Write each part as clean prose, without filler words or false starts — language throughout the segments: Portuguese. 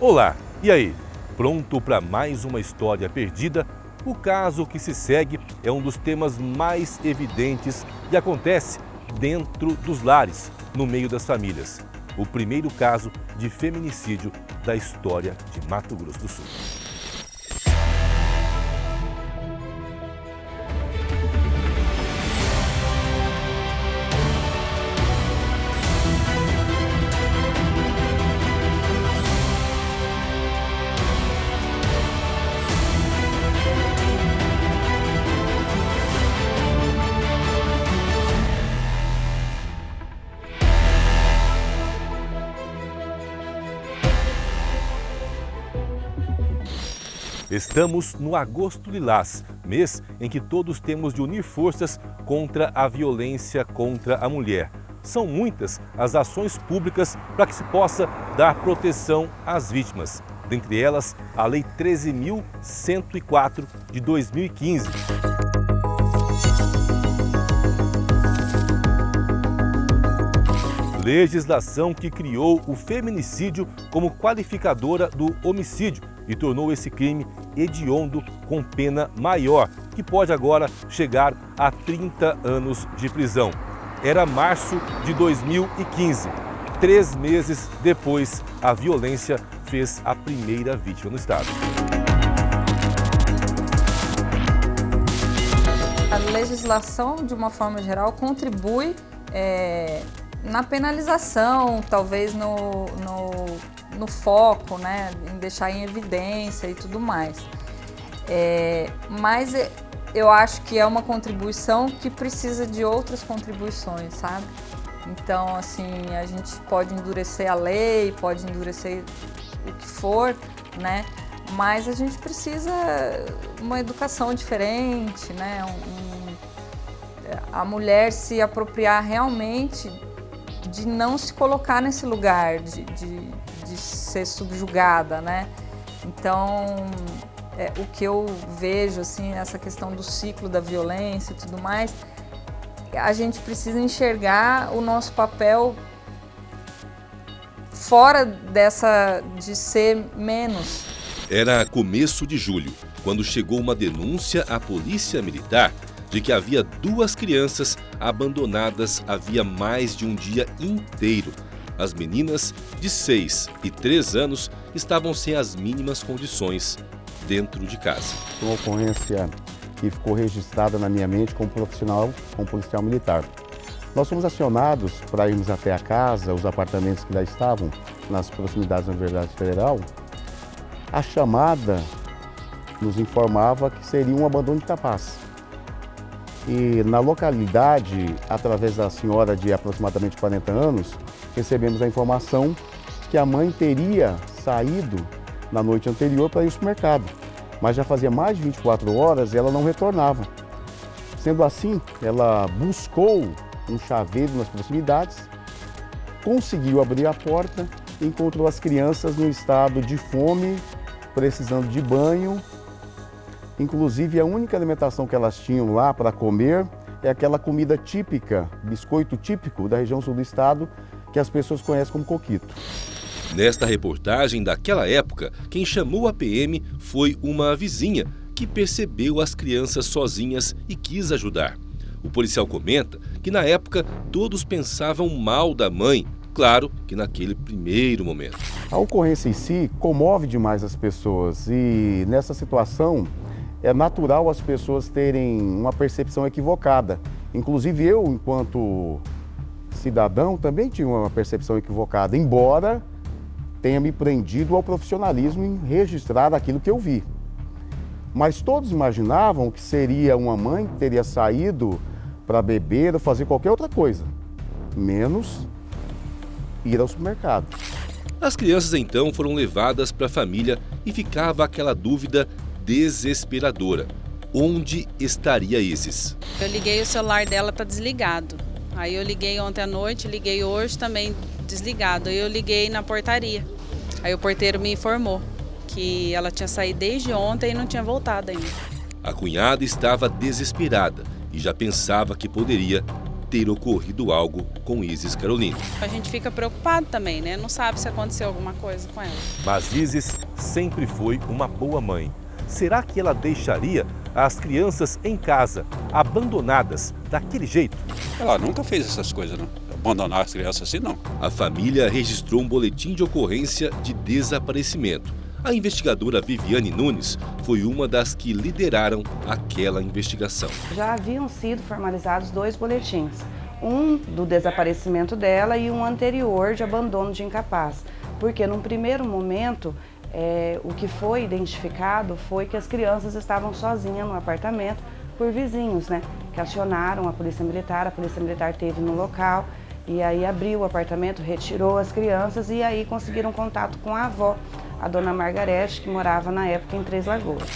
Olá, e aí? Pronto para mais uma história perdida? O caso que se segue é um dos temas mais evidentes e acontece dentro dos lares, no meio das famílias. O primeiro caso de feminicídio da história de Mato Grosso do Sul. Estamos no Agosto Lilás, mês em que todos temos de unir forças contra a violência contra a mulher. São muitas as ações públicas para que se possa dar proteção às vítimas. Dentre elas, a Lei 13.104 de 2015. Legislação que criou o feminicídio como qualificadora do homicídio e tornou esse crime hediondo com pena maior, que pode agora chegar a 30 anos de prisão. Era março de 2015. 3 meses depois, a violência fez a primeira vítima no estado. A legislação, de uma forma geral, contribui na penalização, talvez no foco, né, em deixar em evidência e tudo mais. Mas eu acho que é uma contribuição que precisa de outras contribuições, sabe? Então, assim, a gente pode endurecer a lei, pode endurecer o que for, né? Mas a gente precisa uma educação diferente, né? A mulher se apropriar realmente de não se colocar nesse lugar, de ser subjugada, né? Então, o que eu vejo, assim, essa questão do ciclo da violência e tudo mais, a gente precisa enxergar o nosso papel fora de ser menos. Era começo de julho, quando chegou uma denúncia à Polícia Militar de que havia 2 crianças abandonadas havia mais de um dia inteiro. As meninas de 6 e 3 anos estavam sem as mínimas condições dentro de casa. Uma ocorrência que ficou registrada na minha mente como profissional, como policial militar. Nós fomos acionados para irmos até a casa, os apartamentos que lá estavam, nas proximidades da Universidade Federal. A chamada nos informava que seria um abandono de capaz. E na localidade, através da senhora de aproximadamente 40 anos, recebemos a informação que a mãe teria saído na noite anterior para ir ao supermercado, mas já fazia mais de 24 horas e ela não retornava. Sendo assim, ela buscou um chaveiro nas proximidades, conseguiu abrir a porta e encontrou as crianças no estado de fome, precisando de banho. Inclusive, a única alimentação que elas tinham lá para comer é aquela comida típica, biscoito típico da região sul do estado, que as pessoas conhecem como coquito. Nesta reportagem daquela época, quem chamou a PM foi uma vizinha que percebeu as crianças sozinhas e quis ajudar. O policial comenta que na época todos pensavam mal da mãe, claro que naquele primeiro momento. A ocorrência em si comove demais as pessoas e nessa situação é natural as pessoas terem uma percepção equivocada. Inclusive eu, enquanto cidadão, também tinha uma percepção equivocada, embora tenha me prendido ao profissionalismo em registrar aquilo que eu vi. Mas todos imaginavam que seria uma mãe que teria saído para beber ou fazer qualquer outra coisa, menos ir ao supermercado. As crianças então foram levadas para a família e ficava aquela dúvida desesperadora. Onde estaria esses? Eu liguei o celular dela, tá desligado. Aí eu liguei ontem à noite, liguei hoje também desligado. Aí eu liguei na portaria. Aí o porteiro me informou que ela tinha saído desde ontem e não tinha voltado ainda. A cunhada estava desesperada e já pensava que poderia ter ocorrido algo com Isis Caroline. A gente fica preocupado também, né? Não sabe se aconteceu alguma coisa com ela. Mas Isis sempre foi uma boa mãe. Será que ela deixaria as crianças em casa, abandonadas, daquele jeito? Ela nunca fez essas coisas, não. Abandonar as crianças assim, não. A família registrou um boletim de ocorrência de desaparecimento. A investigadora Viviane Nunes foi uma das que lideraram aquela investigação. Já haviam sido formalizados 2 boletins, um do desaparecimento dela e um anterior de abandono de incapaz, porque num primeiro momento o que foi identificado foi que as crianças estavam sozinhas no apartamento por vizinhos, né? Que acionaram a polícia militar esteve no local e aí abriu o apartamento, retirou as crianças e aí conseguiram contato com a avó, a dona Margarete, que morava na época em Três Lagoas.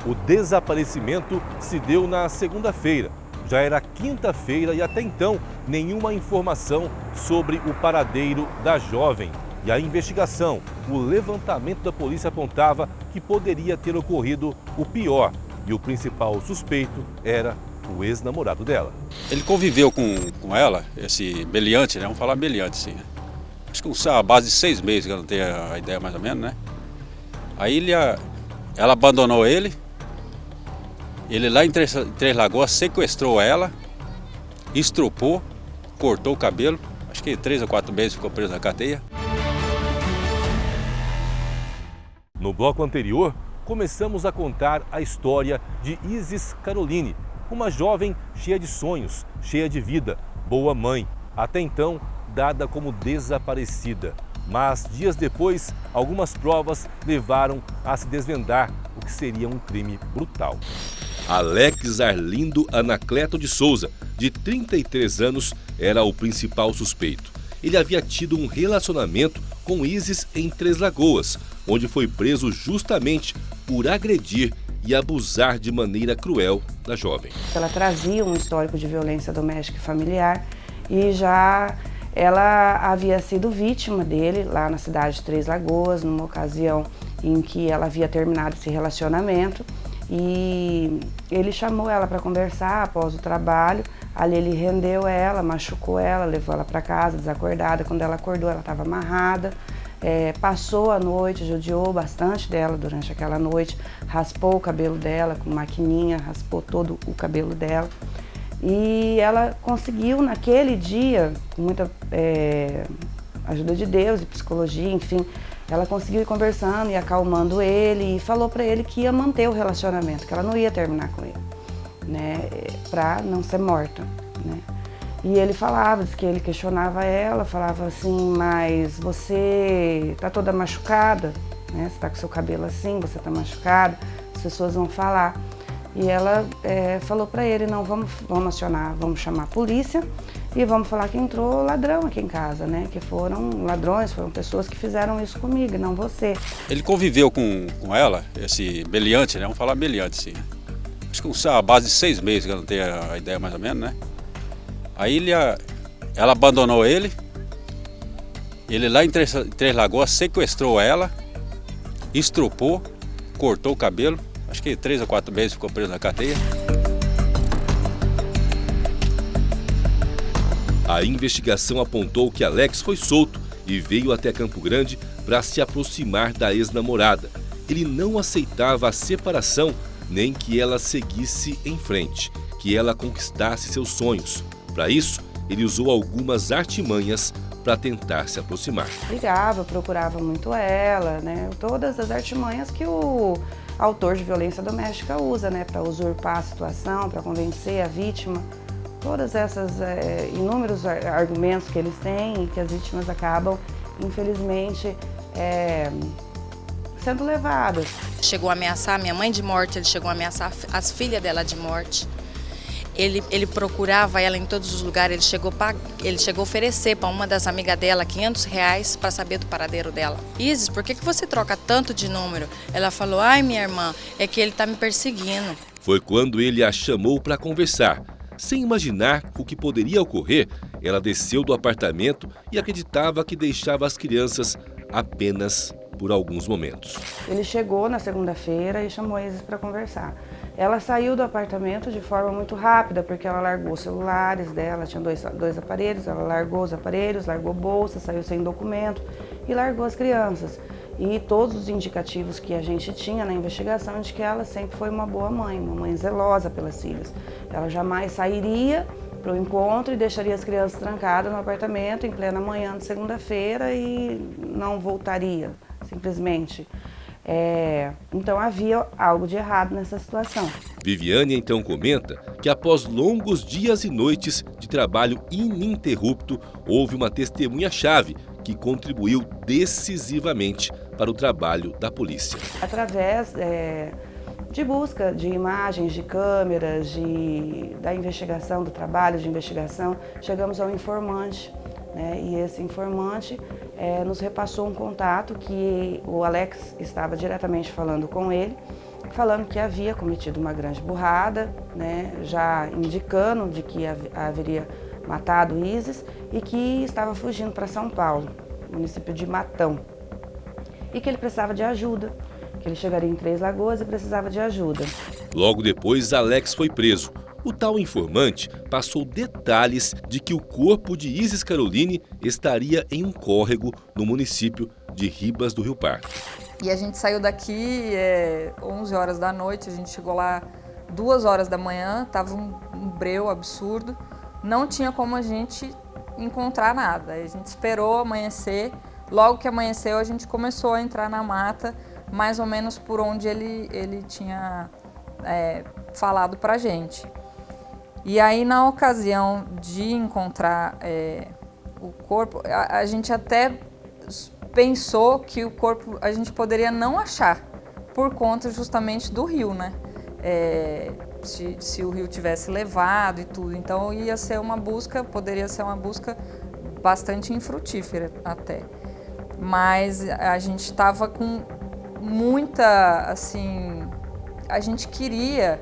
O desaparecimento se deu na segunda-feira. Já era quinta-feira e até então nenhuma informação sobre o paradeiro da jovem. E a investigação, o levantamento da polícia apontava que poderia ter ocorrido o pior. E o principal suspeito era o ex-namorado dela. Ele conviveu com ela, esse meliante, né? Vamos falar meliante, sim. Acho que a base de 6 meses, que eu não tenho a ideia mais ou menos, né? Aí ela abandonou ele lá em Três Lagoas sequestrou ela, estrupou, cortou o cabelo, acho que 3 ou 4 meses ficou preso na cadeia. No bloco anterior, começamos a contar a história de Isis Caroline, uma jovem cheia de sonhos, cheia de vida, boa mãe, até então dada como desaparecida. Mas dias depois, algumas provas levaram a se desvendar o que seria um crime brutal. Alex Arlindo Anacleto de Souza, de 33 anos, era o principal suspeito. Ele havia tido um relacionamento com Isis em Três Lagoas, onde foi preso justamente por agredir e abusar de maneira cruel da jovem. Ela trazia um histórico de violência doméstica e familiar e já ela havia sido vítima dele lá na cidade de Três Lagoas, numa ocasião em que ela havia terminado esse relacionamento e ele chamou ela para conversar após o trabalho. Ali ele rendeu ela, machucou ela, levou ela para casa desacordada. Quando ela acordou, ela estava amarrada. Passou a noite, judiou bastante dela durante aquela noite, raspou o cabelo dela com maquininha, raspou todo o cabelo dela. E ela conseguiu naquele dia, com muita ajuda de Deus e psicologia, enfim, ela conseguiu ir conversando e acalmando ele e falou para ele que ia manter o relacionamento, que ela não ia terminar com ele, né, para não ser morta, né. E ele falava, diz que ele questionava ela, falava assim, mas você tá toda machucada, né? Você tá com seu cabelo assim, você tá machucada, as pessoas vão falar. E ela falou para ele, não, vamos acionar, vamos chamar a polícia e vamos falar que entrou ladrão aqui em casa, né? Que foram ladrões, foram pessoas que fizeram isso comigo e não você. Ele conviveu com ela, esse meliante, né? Vamos falar meliante, sim. Acho que a base de 6 meses, que eu não tenho a ideia mais ou menos, né? Aí ela abandonou ele lá em Três Lagoas sequestrou ela, estrupou, cortou o cabelo, acho que 3 ou 4 meses ficou preso na cadeia. A investigação apontou que Alex foi solto e veio até Campo Grande para se aproximar da ex-namorada. Ele não aceitava a separação nem que ela seguisse em frente, que ela conquistasse seus sonhos. Para isso, ele usou algumas artimanhas para tentar se aproximar. Brigava, procurava muito ela, né? Todas as artimanhas que o autor de violência doméstica usa, né? Para usurpar a situação, para convencer a vítima. Todas essas inúmeros argumentos que eles têm e que as vítimas acabam, infelizmente, sendo levadas. Chegou a ameaçar a minha mãe de morte, ele chegou a ameaçar as filhas dela de morte. Ele procurava ela em todos os lugares, ele chegou a oferecer para uma das amigas dela R$500 para saber do paradeiro dela. Isis, por que você troca tanto de número? Ela falou, ai minha irmã, é que ele está me perseguindo. Foi quando ele a chamou para conversar. Sem imaginar o que poderia ocorrer, ela desceu do apartamento e acreditava que deixava as crianças apenas por alguns momentos. Ele chegou na segunda-feira e chamou a Isis para conversar. Ela saiu do apartamento de forma muito rápida, porque ela largou os celulares dela, tinha dois aparelhos, ela largou os aparelhos, largou bolsa, saiu sem documento e largou as crianças. E todos os indicativos que a gente tinha na investigação de que ela sempre foi uma boa mãe, uma mãe zelosa pelas filhas. Ela jamais sairia para o encontro e deixaria as crianças trancadas no apartamento em plena manhã de segunda-feira e não voltaria, simplesmente. Então havia algo de errado nessa situação. Viviane então comenta que após longos dias e noites de trabalho ininterrupto, houve uma testemunha-chave que contribuiu decisivamente para o trabalho da polícia. Através de busca de imagens, de câmeras, da investigação, do trabalho de investigação, chegamos ao informante. E esse informante nos repassou um contato que o Alex estava diretamente falando com ele, falando que havia cometido uma grande burrada, já indicando de que haveria matado Isis e que estava fugindo para São Paulo, município de Matão, e que ele precisava de ajuda, que ele chegaria em Três Lagoas e precisava de ajuda. Logo depois, Alex foi preso. O tal informante passou detalhes de que o corpo de Isis Caroline estaria em um córrego no município de Ribas do Rio Pardo. E a gente saiu daqui 11 horas da noite, a gente chegou lá 2 horas da manhã, tava um breu absurdo, não tinha como a gente encontrar nada. A gente esperou amanhecer, logo que amanheceu a gente começou a entrar na mata, mais ou menos por onde ele tinha falado pra gente. E aí, na ocasião de encontrar o corpo, a gente até pensou que o corpo a gente poderia não achar, por conta justamente do rio, né? Se o rio tivesse levado e tudo. Então, ia ser uma busca, poderia ser uma busca bastante infrutífera até. Mas a gente estava com muita, assim, a gente queria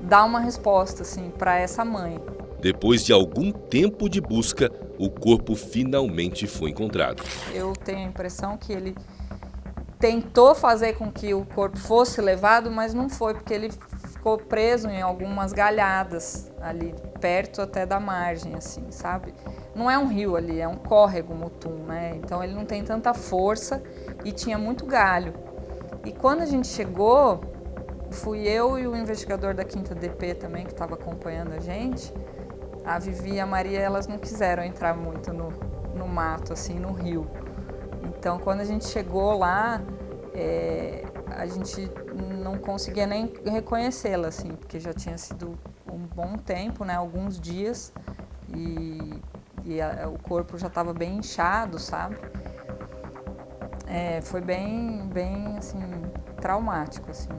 dar uma resposta assim, para essa mãe. Depois de algum tempo de busca, o corpo finalmente foi encontrado. Eu tenho a impressão que ele tentou fazer com que o corpo fosse levado, mas não foi, porque ele ficou preso em algumas galhadas ali, perto até da margem, assim, sabe? Não é um rio ali, é um córrego Mutum, né? Então ele não tem tanta força e tinha muito galho. E quando a gente chegou, fui eu e o investigador da 5ª DP também, que estava acompanhando a gente. A Vivi e a Maria, elas não quiseram entrar muito no mato, assim, no rio. Então, quando a gente chegou lá, a gente não conseguia nem reconhecê-la, assim, porque já tinha sido um bom tempo, né, alguns dias, e o corpo já estava bem inchado, sabe? Foi bem, assim, traumático, assim,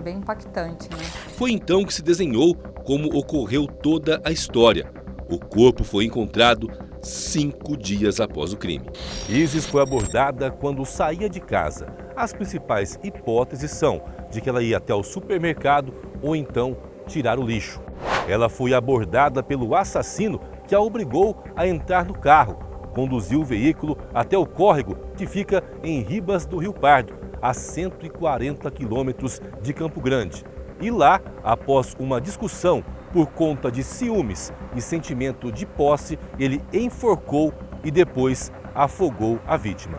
bem impactante, né? Foi então que se desenhou como ocorreu toda a história. O corpo foi encontrado 5 dias após o crime. Isis foi abordada quando saía de casa. As principais hipóteses são de que ela ia até o supermercado ou então tirar o lixo. Ela foi abordada pelo assassino que a obrigou a entrar no carro, conduziu o veículo até o córrego que fica em Ribas do Rio Pardo, a 140 quilômetros de Campo Grande. E lá, após uma discussão por conta de ciúmes e sentimento de posse, ele enforcou e depois afogou a vítima.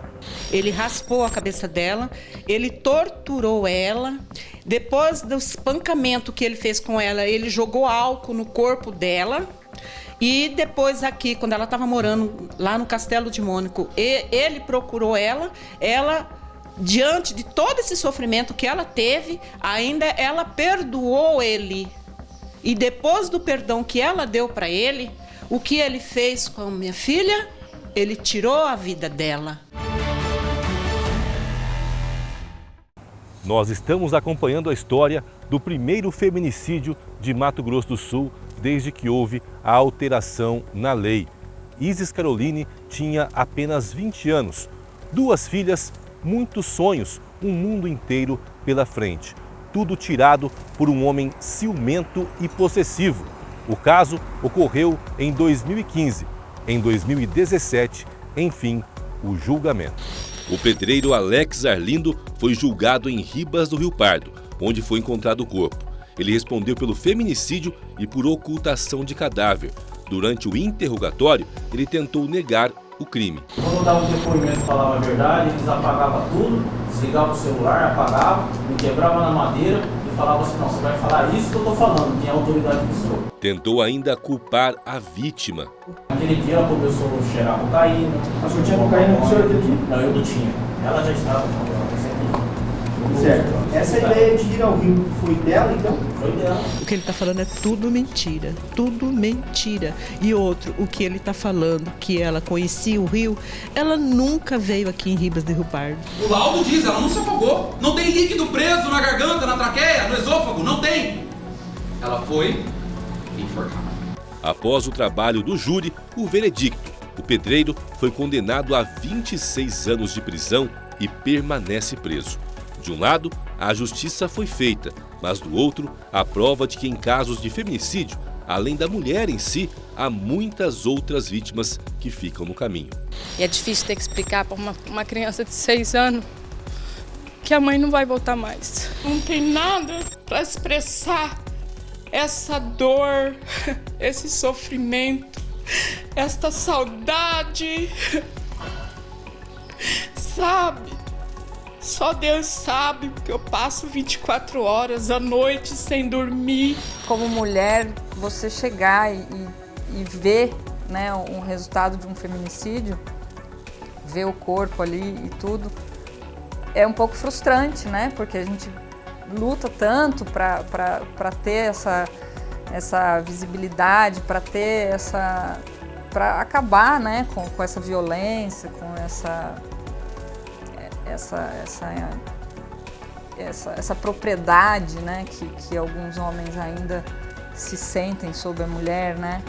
Ele raspou a cabeça dela, ele torturou ela. Depois do espancamento que ele fez com ela, ele jogou álcool no corpo dela. E depois aqui, quando ela estava morando lá no Castelo de Mônaco, ele procurou ela, diante de todo esse sofrimento que ela teve, ainda ela perdoou ele. E depois do perdão que ela deu para ele, o que ele fez com a minha filha? Ele tirou a vida dela. Nós estamos acompanhando a história do primeiro feminicídio de Mato Grosso do Sul desde que houve a alteração na lei. Isis Caroline tinha apenas 20 anos, 2 filhas, muitos sonhos, um mundo inteiro pela frente. Tudo tirado por um homem ciumento e possessivo. O caso ocorreu em 2015. Em 2017, enfim, o julgamento. O pedreiro Alex Arlindo foi julgado em Ribas do Rio Pardo, onde foi encontrado o corpo. Ele respondeu pelo feminicídio e por ocultação de cadáver. Durante o interrogatório, ele tentou negar o crime. Quando eu dava um depoimento e falava a verdade, eles apagavam tudo, desligavam o celular, apagavam, me quebravam na madeira e falavam assim, não, você vai falar isso que eu estou falando, quem é a autoridade do senhor. Tentou ainda culpar a vítima. Naquele dia ela começou a cheirar cocaína. A senhora tinha cocaína com o senhor aquele dia? Não, eu não tinha. Ela já estava com ela. Certo. Essa ideia de ir ao Rio foi dela, então? Foi dela. O que ele está falando é tudo mentira, tudo mentira. E outro, o que ele está falando, que ela conhecia o Rio, ela nunca veio aqui em Ribas de Rio Pardo. O laudo diz, ela não se afogou. Não tem líquido preso na garganta, na traqueia, no esôfago, não tem. Ela foi enforcada. Após o trabalho do júri, o veredicto. O pedreiro foi condenado a 26 anos de prisão e permanece preso. De um lado, a justiça foi feita, mas do outro, a prova de que em casos de feminicídio, além da mulher em si, há muitas outras vítimas que ficam no caminho. E é difícil ter que explicar para uma criança de 6 anos que a mãe não vai voltar mais. Não tem nada para expressar essa dor, esse sofrimento, esta saudade, sabe? Só Deus sabe, porque eu passo 24 horas à noite sem dormir. Como mulher, você chegar e ver, né, um resultado de um feminicídio, ver o corpo ali e tudo, é um pouco frustrante, né? Porque a gente luta tanto para ter essa visibilidade, para ter para acabar, né, com essa violência, com essa propriedade, né, que alguns homens ainda se sentem sobre a mulher, né?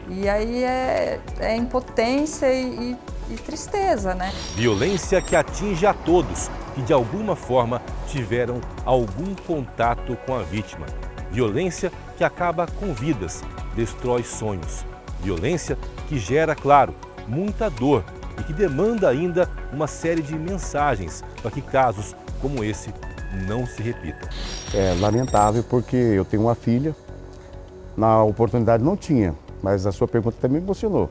E aí é impotência e tristeza, né? Violência que atinge a todos que de alguma forma tiveram algum contato com a vítima. Violência que acaba com vidas, destrói sonhos. Violência que gera, claro, muita dor e que demanda ainda uma série de mensagens para que casos como esse não se repitam. É lamentável porque eu tenho uma filha, na oportunidade não tinha, mas a sua pergunta também me emocionou.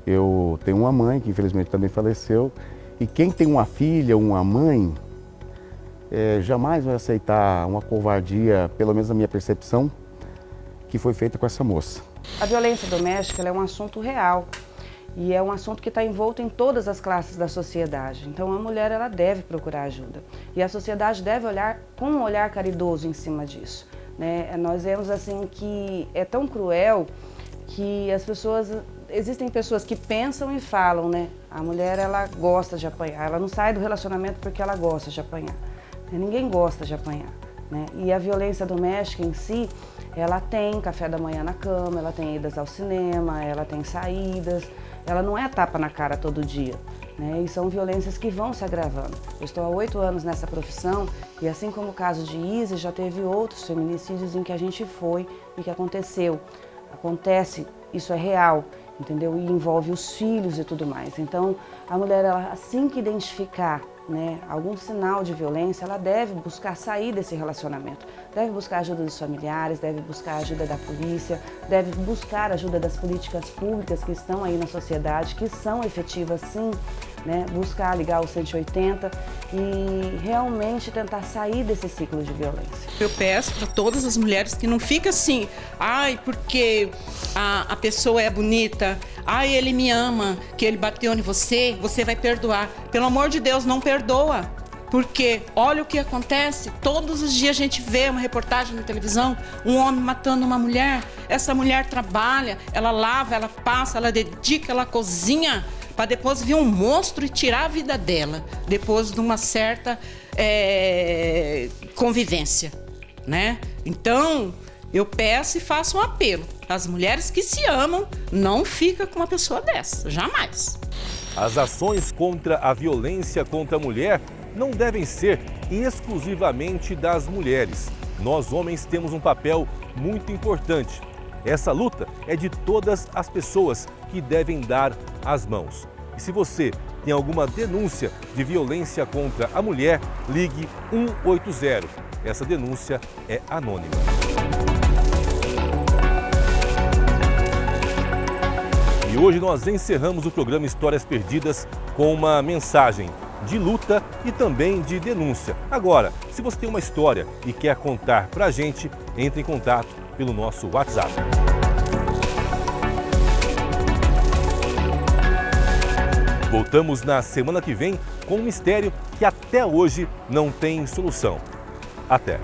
Eu tenho uma mãe que infelizmente também faleceu e quem tem uma filha, uma mãe, jamais vai aceitar uma covardia, pelo menos na minha percepção, que foi feita com essa moça. A violência doméstica ela é um assunto real. E é um assunto que está envolto em todas as classes da sociedade. Então a mulher ela deve procurar ajuda. E a sociedade deve olhar com um olhar caridoso em cima disso, né? Nós vemos assim que é tão cruel que as pessoas... Existem pessoas que pensam e falam, né? A mulher ela gosta de apanhar, ela não sai do relacionamento porque ela gosta de apanhar. Ninguém gosta de apanhar, né? E a violência doméstica em si, ela tem café da manhã na cama, ela tem idas ao cinema, ela tem saídas... Ela não é tapa na cara todo dia, né? E são violências que vão se agravando. Eu estou há 8 anos nessa profissão e assim como o caso de Isis, já teve outros feminicídios em que a gente foi e que aconteceu. Acontece, isso é real, entendeu? E envolve os filhos e tudo mais. Então, a mulher, ela, assim que identificar, né, algum sinal de violência, ela deve buscar sair desse relacionamento. Deve buscar ajuda dos familiares, deve buscar ajuda da polícia, deve buscar ajuda das políticas públicas que estão aí na sociedade, que são efetivas sim, né, buscar ligar o 180 e realmente tentar sair desse ciclo de violência. Eu peço para todas as mulheres que não fiquem assim, ai, porque a pessoa é bonita, ai, ele me ama, que ele bateu em você, você vai perdoar. Pelo amor de Deus, não perdoa. Porque olha o que acontece, todos os dias a gente vê uma reportagem na televisão, um homem matando uma mulher, essa mulher trabalha, ela lava, ela passa, ela dedica, ela cozinha, para depois vir um monstro e tirar a vida dela, depois de uma certa convivência, né? Então, eu peço e faço um apelo, as mulheres que se amam, não ficam com uma pessoa dessa, jamais. As ações contra a violência contra a mulher não devem ser exclusivamente das mulheres. Nós, homens, temos um papel muito importante. Essa luta é de todas as pessoas que devem dar as mãos. E se você tem alguma denúncia de violência contra a mulher, ligue 180. Essa denúncia é anônima. E hoje nós encerramos o programa Histórias Perdidas com uma mensagem de luta e também de denúncia. Agora, se você tem uma história e quer contar pra gente, entre em contato pelo nosso WhatsApp. Voltamos na semana que vem com um mistério que até hoje não tem solução. Até!